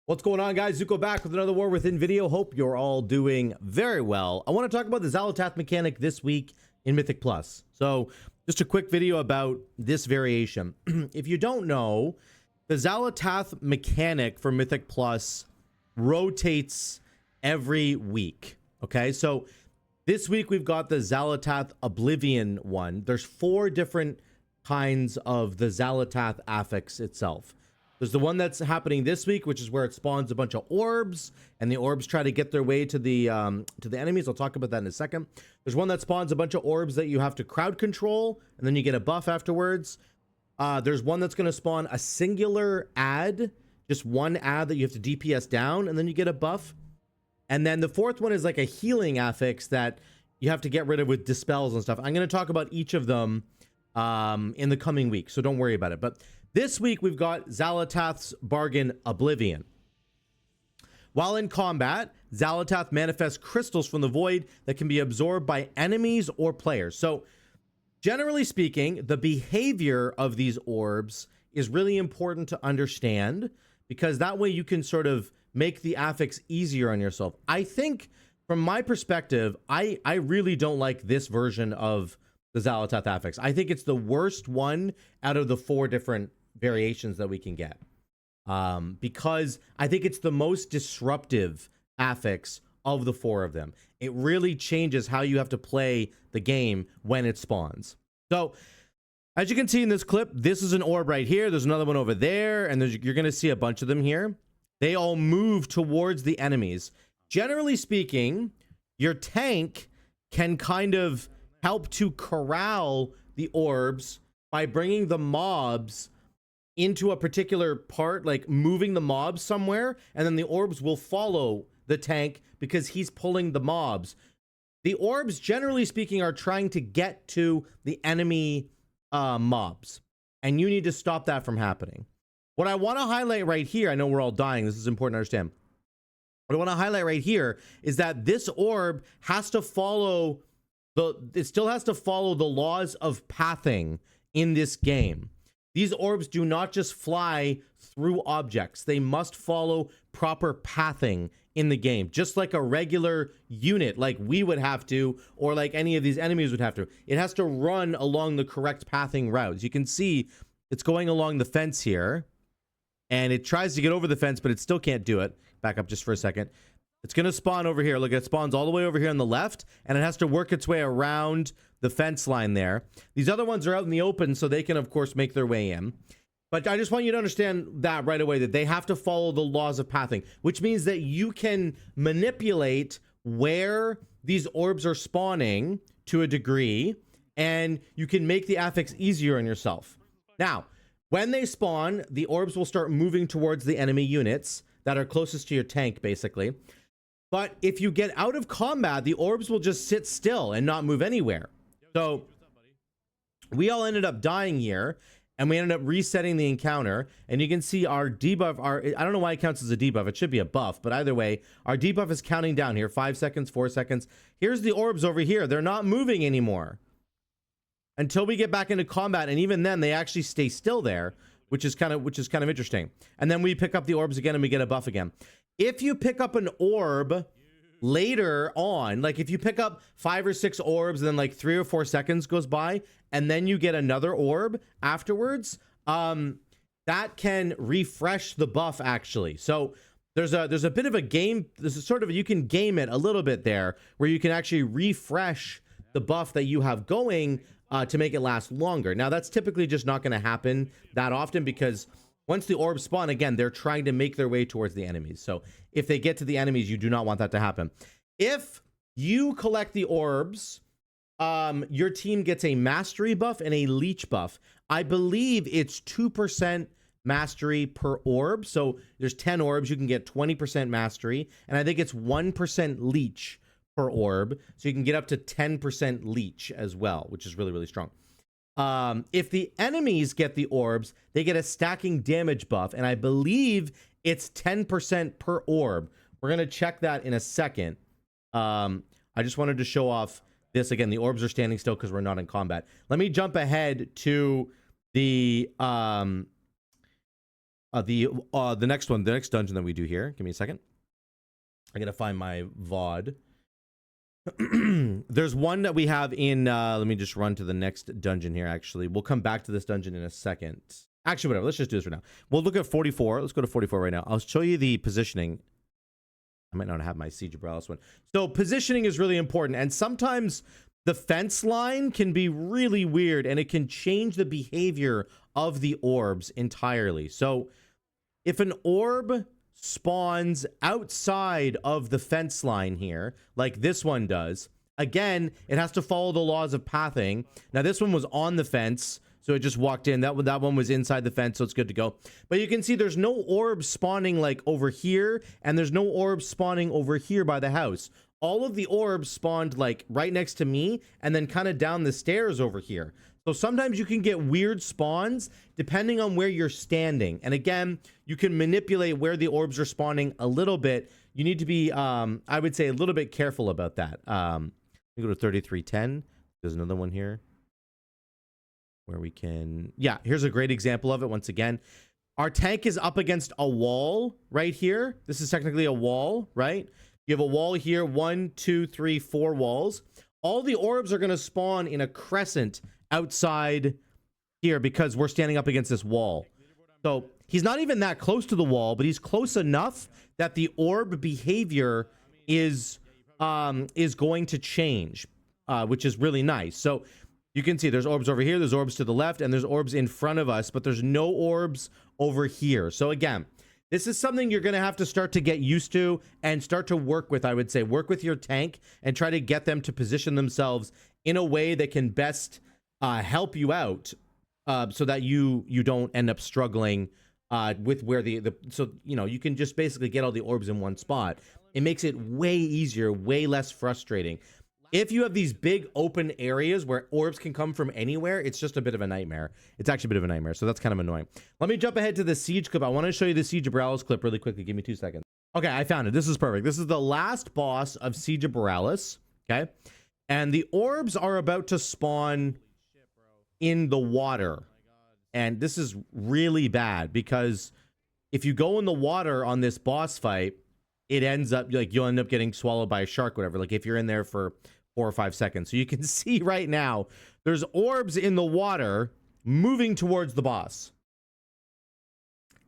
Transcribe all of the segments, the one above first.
What's going on, guys? Zuko back with another War Within video. Hope you're all doing very well. I want to talk about the Xal'atath mechanic this week in Mythic Plus. So just a quick video about this variation. If you don't know, the Xal'atath mechanic for Mythic Plus rotates every week. Okay, so this week we've got the Xal'atath Oblivion one. There's 4 different kinds of the Xal'atath Affix itself. There's the one that's happening this week, which is where it spawns a bunch of orbs, and the orbs try to get their way to the enemies. I'll talk about that in a second. There's one that spawns a bunch of orbs that you have to crowd control, and then you get a buff afterwards. There's one that's going to spawn a singular ad, just one ad that you have to DPS down, and then you get a buff. And then the 4th one is like a healing affix that you have to get rid of with dispels and stuff. I'm going to talk about each of them in the coming week, so don't worry about it. But this week, we've got Xal'atath's bargain, Oblivion. While in combat, Xal'atath manifests crystals from the void that can be absorbed by enemies or players. So, generally speaking, the behavior of these orbs is really important to understand, because that way you can sort of make the affix easier on yourself. I think, from my perspective, I really don't like this version of the Xal'atath affix. I think it's the worst one out of the 4 different variations that we can get, because I think it's the most disruptive affix of the 4 of them. It really changes how you have to play the game when it spawns. So as you can see in this clip, this is an orb right here. There's another one over there, and you're going to see a bunch of them here. They all move towards the enemies. Generally speaking, your tank can kind of help to corral the orbs by bringing the mobs into a particular part, like moving the mobs somewhere, and then the orbs will follow the tank because he's pulling the mobs. The orbs, generally speaking, are trying to get to the enemy mobs, and you need to stop that from happening. What I want to highlight right here, I know we're all dying, this is important to understand. What I want to highlight right here is that this orb has to follow it still has to follow the laws of pathing in this game. These orbs do not just fly through objects. They must follow proper pathing in the game, just like a regular unit, like we would have to, or like any of these enemies would have to. It has to run along the correct pathing routes. You can see it's going along the fence here, and it tries to get over the fence, but it still can't do it. Back up just for a second. It's going to spawn over here. Look, it spawns all the way over here on the left, and it has to work its way around the fence line there. These other ones are out in the open, so they can, of course, make their way in. But I just want you to understand that right away, that they have to follow the laws of pathing, which means that you can manipulate where these orbs are spawning to a degree, and you can make the affix easier on yourself. Now, when they spawn, the orbs will start moving towards the enemy units that are closest to your tank, basically. But if you get out of combat, the orbs will just sit still and not move anywhere. So we all ended up dying here, and we ended up resetting the encounter. And you can see our debuff, I don't know why it counts as a debuff. It should be a buff, but either way, our debuff is counting down here. 5 seconds, 4 seconds. Here's the orbs over here. They're not moving anymore until we get back into combat. And even then, they actually stay still there, which is kind of interesting. And then we pick up the orbs again, and we get a buff again. If you pick up an orb later on, like if you pick up 5 or 6 orbs, and then like 3 or 4 seconds goes by, and then you get another orb afterwards, that can refresh the buff actually. So there's a bit of a game. This is sort of, you can game it a little bit there, where you can actually refresh the buff that you have going to make it last longer. Now that's typically just not going to happen that often, because once the orbs spawn, again, they're trying to make their way towards the enemies. So if they get to the enemies, you do not want that to happen. If you collect the orbs, your team gets a mastery buff and a leech buff. I believe it's 2% mastery per orb. So there's 10 orbs, you can get 20% mastery. And I think it's 1% leech per orb. So you can get up to 10% leech as well, which is really, really strong. If the enemies get the orbs, they get a stacking damage buff, and I believe it's 10% per orb. We're going to check that in a second. I just wanted to show off this again. The orbs are standing still because we're not in combat. Let me jump ahead to the The next one, the next dungeon that we do here. Give me a second. I gotta find my VOD. There's one that we have in let me just run to the next dungeon here. Actually, we'll come back to this dungeon in a second. Actually, whatever, let's just do this right now. We'll look at 44. Let's go to 44 right now. I'll show you the positioning. I might not have my Siege of Borealis one. So positioning is really important, and sometimes the fence line can be really weird, and it can change the behavior of the orbs entirely. So if an orb spawns outside of the fence line here, like this one does, again, it has to follow the laws of pathing. Now, this one was on the fence, so it just walked in. That one was inside the fence, so it's good to go. But you can see there's no orbs spawning like over here, and there's no orbs spawning over here by the house. All of the orbs spawned like right next to me, and then kind of down the stairs over here. So sometimes you can get weird spawns depending on where you're standing. And again, you can manipulate where the orbs are spawning a little bit. You need to be, I would say, a little bit careful about that. Let me go to 3310. There's another one here where we can, yeah, here's a great example of it. Once again, our tank is up against a wall right here. This is technically a wall, right? You have a wall here, 1, 2, 3, 4 walls. All the orbs are going to spawn in a crescent outside here because we're standing up against this wall. So he's not even that close to the wall, but he's close enough that the orb behavior is going to change, which is really nice. So you can see there's orbs over here, there's orbs to the left, and there's orbs in front of us, but there's no orbs over here. So again, this is something you're going to have to start to get used to and start to work with. I would say work with your tank and try to get them to position themselves in a way that can best help you out, so that you don't end up struggling with where so you know, you can just basically get all the orbs in one spot. It makes it way easier, way less frustrating. If you have these big open areas where orbs can come from anywhere, it's just a bit of a nightmare. It's actually a bit of a nightmare, so that's kind of annoying. Let me jump ahead to the siege clip. I want to show you the Siege of Borealis clip really quickly. Give me 2 seconds. Okay, I found it. This is perfect. This is the last boss of Siege of Borealis, okay? And the orbs are about to spawn in the water. And this is really bad because if you go in the water on this boss fight, it ends up like you'll end up getting swallowed by a shark, whatever. Like if you're in there for 4 or 5 seconds. So you can see right now there's orbs in the water moving towards the boss.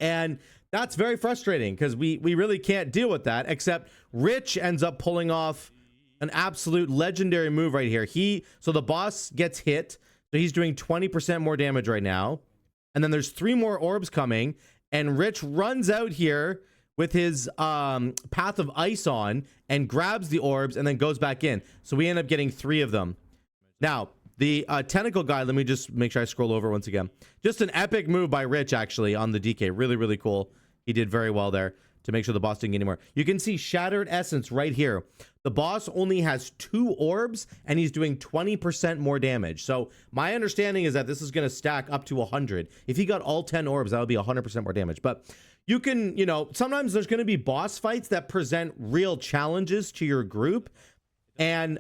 And that's very frustrating because we really can't deal with that, except Rich ends up pulling off an absolute legendary move right here. So the boss gets hit. So he's doing 20% more damage right now. And then there's 3 more orbs coming. And Rich runs out here with his Path of Ice on and grabs the orbs and then goes back in. So we end up getting 3 of them. Now, the tentacle guy, let me just make sure I scroll over once again. Just an epic move by Rich, actually, on the DK. Really, really cool. He did very well there to make sure the boss didn't get any more. You can see Shattered Essence right here. The boss only has 2 orbs, and he's doing 20% more damage. So my understanding is that this is going to stack up to 100. If he got all 10 orbs, that would be 100% more damage. But you can, you know, sometimes there's going to be boss fights that present real challenges to your group. And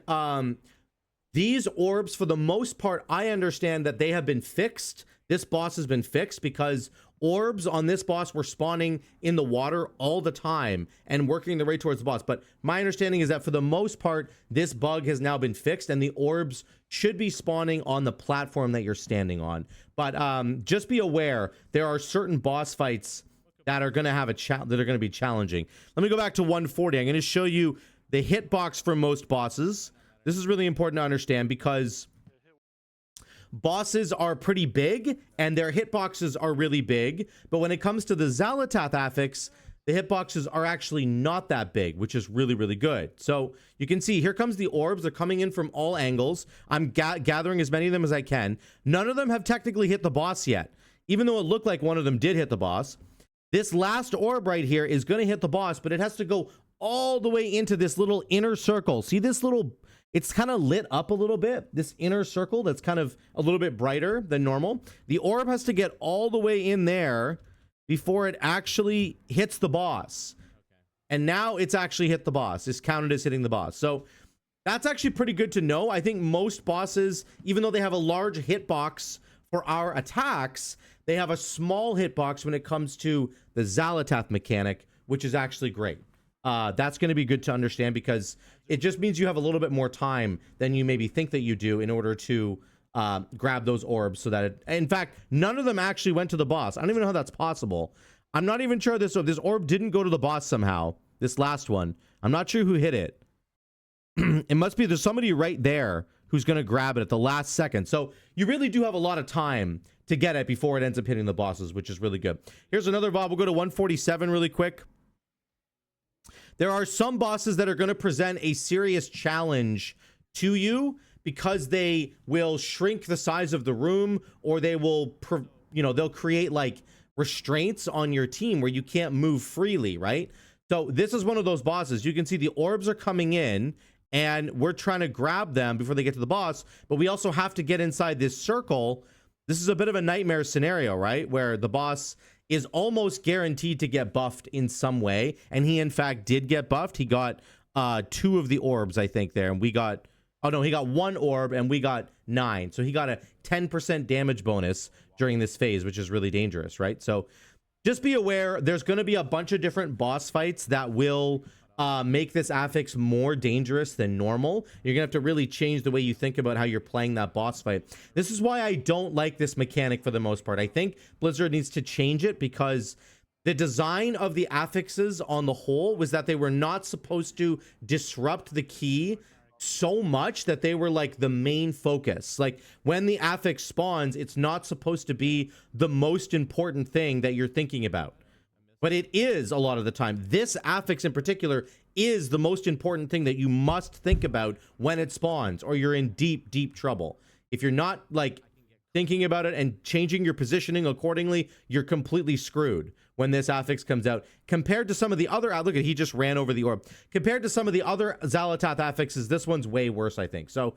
these orbs, for the most part, I understand that they have been fixed. This boss has been fixed because orbs on this boss were spawning in the water all the time and working their way towards the boss. But my understanding is that for the most part, this bug has now been fixed and the orbs should be spawning on the platform that you're standing on. But just be aware, there are certain boss fights that are going to have that are going to be challenging. Let me go back to 140. I'm going to show you the hitbox for most bosses. This is really important to understand because bosses are pretty big and their hitboxes are really big, but when it comes to the Xal'atath Affix, the hitboxes are actually not that big, which is really, really good. So you can see here comes the orbs. They're coming in from all angles. I'm gathering as many of them as I can. None of them have technically hit the boss yet, even though it looked like one of them did hit the boss. This last orb right here is going to hit the boss, but it has to go all the way into this little inner circle. See this little, it's kind of lit up a little bit, this inner circle that's kind of a little bit brighter than normal. The orb has to get all the way in there before it actually hits the boss. And now it's actually hit the boss. It's counted as hitting the boss. So that's actually pretty good to know. I think most bosses, even though they have a large hitbox for our attacks, They have a small hitbox when it comes to the Xal'atath mechanic, which is actually great. That's going to be good to understand because it just means you have a little bit more time than you maybe think that you do in order to grab those orbs, so that in fact, none of them actually went to the boss. I don't even know how that's possible. I'm not even sure this orb didn't go to the boss somehow. This last one, I'm not sure who hit it. It must be there's somebody right there who's going to grab it at the last second. So you really do have a lot of time to get it before it ends up hitting the bosses, which is really good. Here's another Bob. We'll go to 147 really quick. There are some bosses that are going to present a serious challenge to you because they will shrink the size of the room, or they will, they'll create like restraints on your team where you can't move freely, right? So this is one of those bosses. You can see the orbs are coming in and we're trying to grab them before they get to the boss, but we also have to get inside this circle. This is a bit of a nightmare scenario, right? Where the boss is almost guaranteed to get buffed in some way. And he, in fact, did get buffed. He got 2 of the orbs, I think, there. And we got, oh no, he got 1 orb and we got 9. So he got a 10% damage bonus during this phase, which is really dangerous, right? So just be aware, there's going to be a bunch of different boss fights that will make this affix more dangerous than normal. You're gonna have to really change the way you think about how you're playing that boss fight. This is why I don't like this mechanic for the most part. I think Blizzard needs to change it because the design of the affixes on the whole was that they were not supposed to disrupt the key so much that they were like the main focus. Like when the affix spawns, it's not supposed to be the most important thing that you're thinking about. But it is a lot of the time. This affix in particular is the most important thing that you must think about when it spawns, or you're in deep, deep trouble. If you're not like thinking about it and changing your positioning accordingly, you're completely screwed when this affix comes out. Compared to some of the other, look at, he just ran over the orb. Compared to some of the other Xal'atath affixes, this one's way worse, I think. So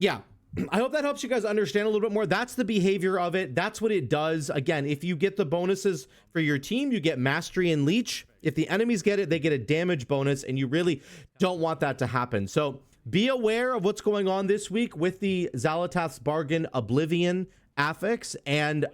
yeah, I hope that helps you guys understand a little bit more. That's the behavior of it. That's what it does. Again, if you get the bonuses for your team, you get mastery and leech. If the enemies get it, they get a damage bonus, and you really don't want that to happen. So be aware of what's going on this week with the Xal'atath's Bargain Oblivion affix, and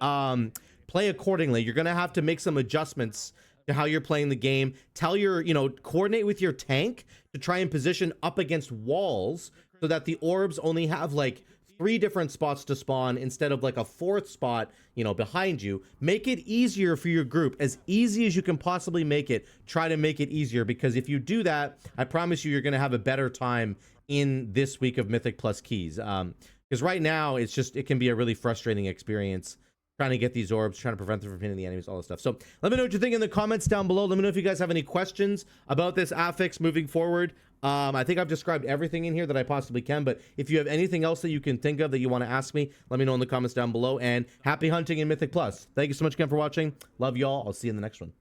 play accordingly. You're going to have to make some adjustments to how you're playing the game. Tell your, coordinate with your tank to try and position up against walls so that the orbs only have like 3 different spots to spawn instead of like a 4th spot, behind you. Make it easier for your group, as easy as you can possibly make it. Try to make it easier, because if you do that, I promise you're going to have a better time in this week of Mythic Plus keys. Because right now it can be a really frustrating experience trying to get these orbs, trying to prevent them from hitting the enemies, all this stuff. So let me know what you think in the comments down below. Let me know if you guys have any questions about this affix moving forward. I think I've described everything in here that I possibly can, but if you have anything else that you can think of that you want to ask me, let me know in the comments down below. And happy hunting in Mythic Plus. Thank you so much again for watching. Love y'all. I'll see you in the next one.